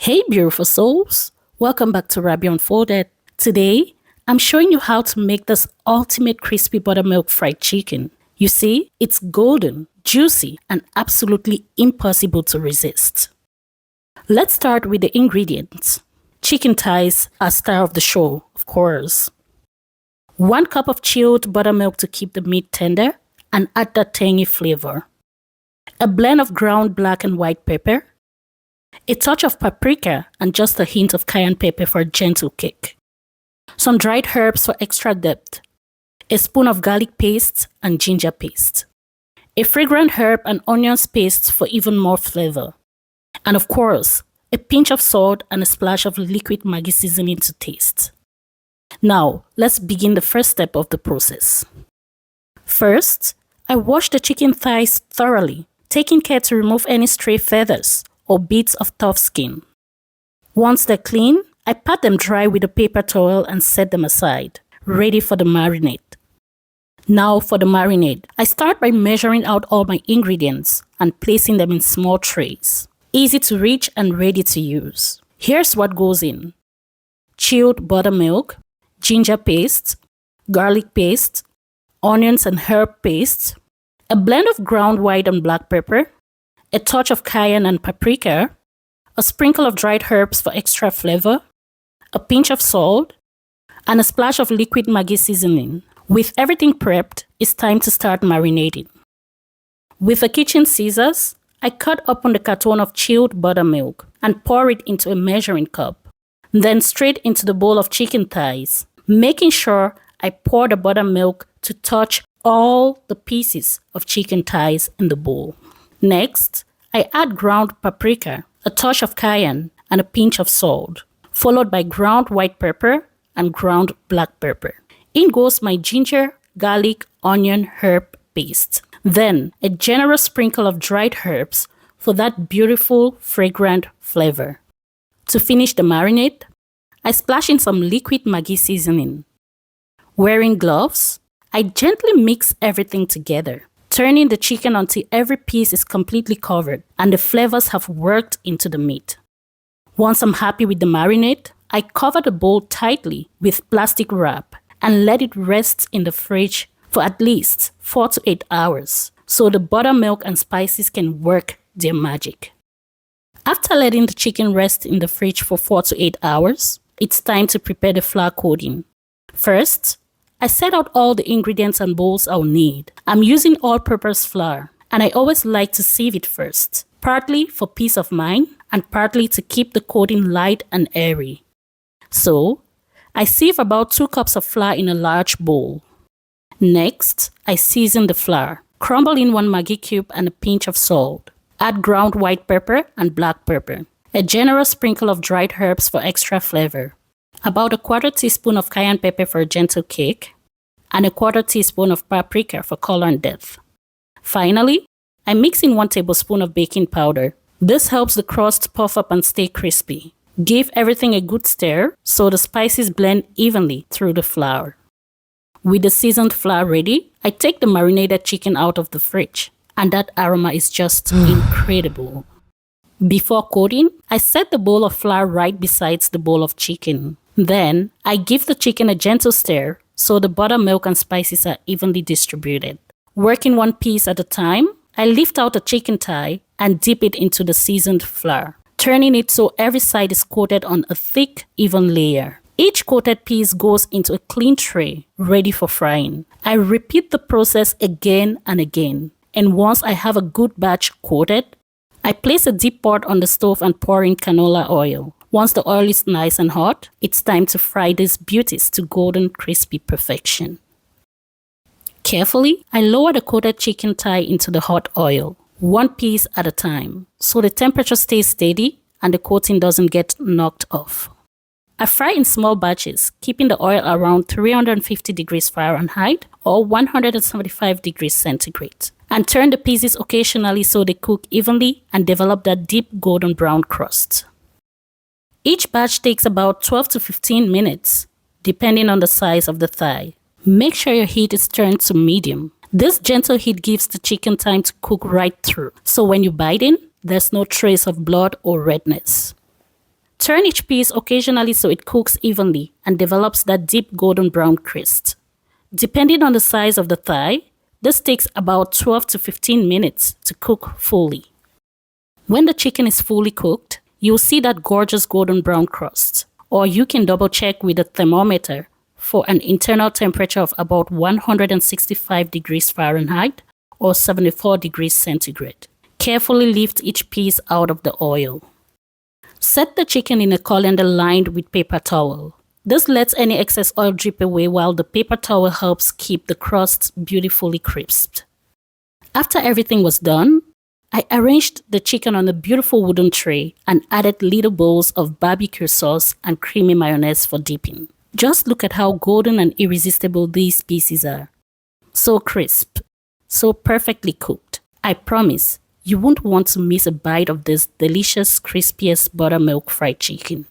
Hey, beautiful souls! Welcome back to Rabia Unfolded. Today, I'm showing you how to make this ultimate crispy buttermilk fried chicken. You see, it's golden, juicy, and absolutely impossible to resist. Let's start with the ingredients. Chicken thighs are star of the show, of course. 1 cup of chilled buttermilk to keep the meat tender and add that tangy flavor. A blend of ground black and white pepper. A touch of paprika and just a hint of cayenne pepper for a gentle kick. Some dried herbs for extra depth. A spoon of garlic paste and ginger paste. A fragrant herb and onions paste for even more flavor. And of course, a pinch of salt and a splash of liquid Maggi seasoning to taste. Now, let's begin the first step of the process. First, I wash the chicken thighs thoroughly, taking care to remove any stray feathers or bits of tough skin. Once they're clean, I pat them dry with a paper towel and set them aside, ready for the marinade. Now for the marinade, I start by measuring out all my ingredients and placing them in small trays. Easy to reach and ready to use. Here's what goes in: chilled buttermilk, ginger paste, garlic paste, onions and herb paste, a blend of ground white and black pepper, a touch of cayenne and paprika, a sprinkle of dried herbs for extra flavor, a pinch of salt, and a splash of liquid Maggi seasoning. With everything prepped, it's time to start marinating. With the kitchen scissors, I cut open the carton of chilled buttermilk and pour it into a measuring cup. Then straight into the bowl of chicken thighs, making sure I pour the buttermilk to touch all the pieces of chicken thighs in the bowl. Next, I add ground paprika, a touch of cayenne, and a pinch of salt, followed by ground white pepper and ground black pepper. In goes my ginger, garlic, onion, herb paste. Then, a generous sprinkle of dried herbs for that beautiful, fragrant flavor. To finish the marinade, I splash in some liquid Maggi seasoning. Wearing gloves, I gently mix everything together, turning the chicken until every piece is completely covered and the flavors have worked into the meat. Once I'm happy with the marinade, I cover the bowl tightly with plastic wrap and let it rest in the fridge for at least 4 to 8 hours so the buttermilk and spices can work their magic. After letting the chicken rest in the fridge for 4 to 8 hours, it's time to prepare the flour coating. First, I set out all the ingredients and bowls I'll need. I'm using all-purpose flour, and I always like to sieve it first, partly for peace of mind and partly to keep the coating light and airy. So, I sieve about 2 cups of flour in a large bowl. Next, I season the flour. Crumble in 1 Maggi cube and a pinch of salt. Add ground white pepper and black pepper. A generous sprinkle of dried herbs for extra flavor. About a 1/4 teaspoon of cayenne pepper for a gentle kick, and a 1/4 teaspoon of paprika for color and depth. Finally, I mix in 1 tablespoon of baking powder. This helps the crust puff up and stay crispy. Give everything a good stir so the spices blend evenly through the flour. With the seasoned flour ready, I take the marinated chicken out of the fridge, and that aroma is just incredible. Before coating, I set the bowl of flour right beside the bowl of chicken. Then, I give the chicken a gentle stir so the buttermilk and spices are evenly distributed. Working 1 piece at a time, I lift out the chicken thigh and dip it into the seasoned flour, turning it so every side is coated on a thick, even layer. Each coated piece goes into a clean tray, ready for frying. I repeat the process again and again, and once I have a good batch coated, I place a deep pot on the stove and pour in canola oil. Once the oil is nice and hot, it's time to fry these beauties to golden crispy perfection. Carefully, I lower the coated chicken thigh into the hot oil, 1 piece at a time, so the temperature stays steady and the coating doesn't get knocked off. I fry in small batches, keeping the oil around 350 degrees Fahrenheit or 175 degrees centigrade, and turn the pieces occasionally so they cook evenly and develop that deep golden brown crust. Each batch takes about 12 to 15 minutes, depending on the size of the thigh. Make sure your heat is turned to medium. This gentle heat gives the chicken time to cook right through, so when you bite in, there's no trace of blood or redness. Turn each piece occasionally so it cooks evenly and develops that deep golden brown crust. Depending on the size of the thigh, this takes about 12 to 15 minutes to cook fully. When the chicken is fully cooked, you'll see that gorgeous golden brown crust, or you can double check with a thermometer for an internal temperature of about 165 degrees Fahrenheit or 74 degrees centigrade. Carefully lift each piece out of the oil. Set the chicken in a colander lined with paper towel. This lets any excess oil drip away while the paper towel helps keep the crust beautifully crisped. After everything was done, I arranged the chicken on a beautiful wooden tray and added little bowls of barbecue sauce and creamy mayonnaise for dipping. Just look at how golden and irresistible these pieces are. So crisp, so perfectly cooked. I promise you won't want to miss a bite of this delicious Crispiest buttermilk fried chicken.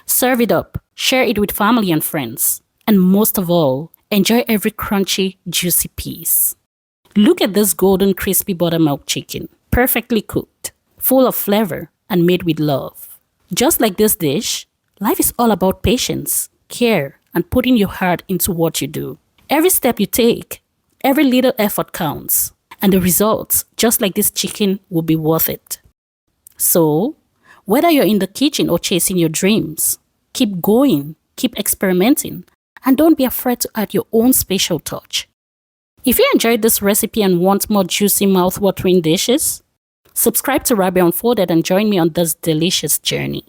Serve it up, share it with family and friends, and most of all, enjoy every crunchy, juicy piece. Look at this golden crispy buttermilk chicken, perfectly cooked, full of flavor, and made with love. Just like this dish, life is all about patience, care, and putting your heart into what you do. Every step you take, every little effort counts, and the results, just like this chicken, will be worth it. So, whether you're in the kitchen or chasing your dreams, keep going, keep experimenting, and don't be afraid to add your own special touch. If you enjoyed this recipe and want more juicy, mouth-watering dishes, subscribe to Rabia Unfolded and join me on this delicious journey.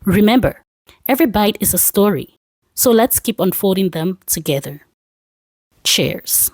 Remember, every bite is a story, so let's keep unfolding them together. Cheers.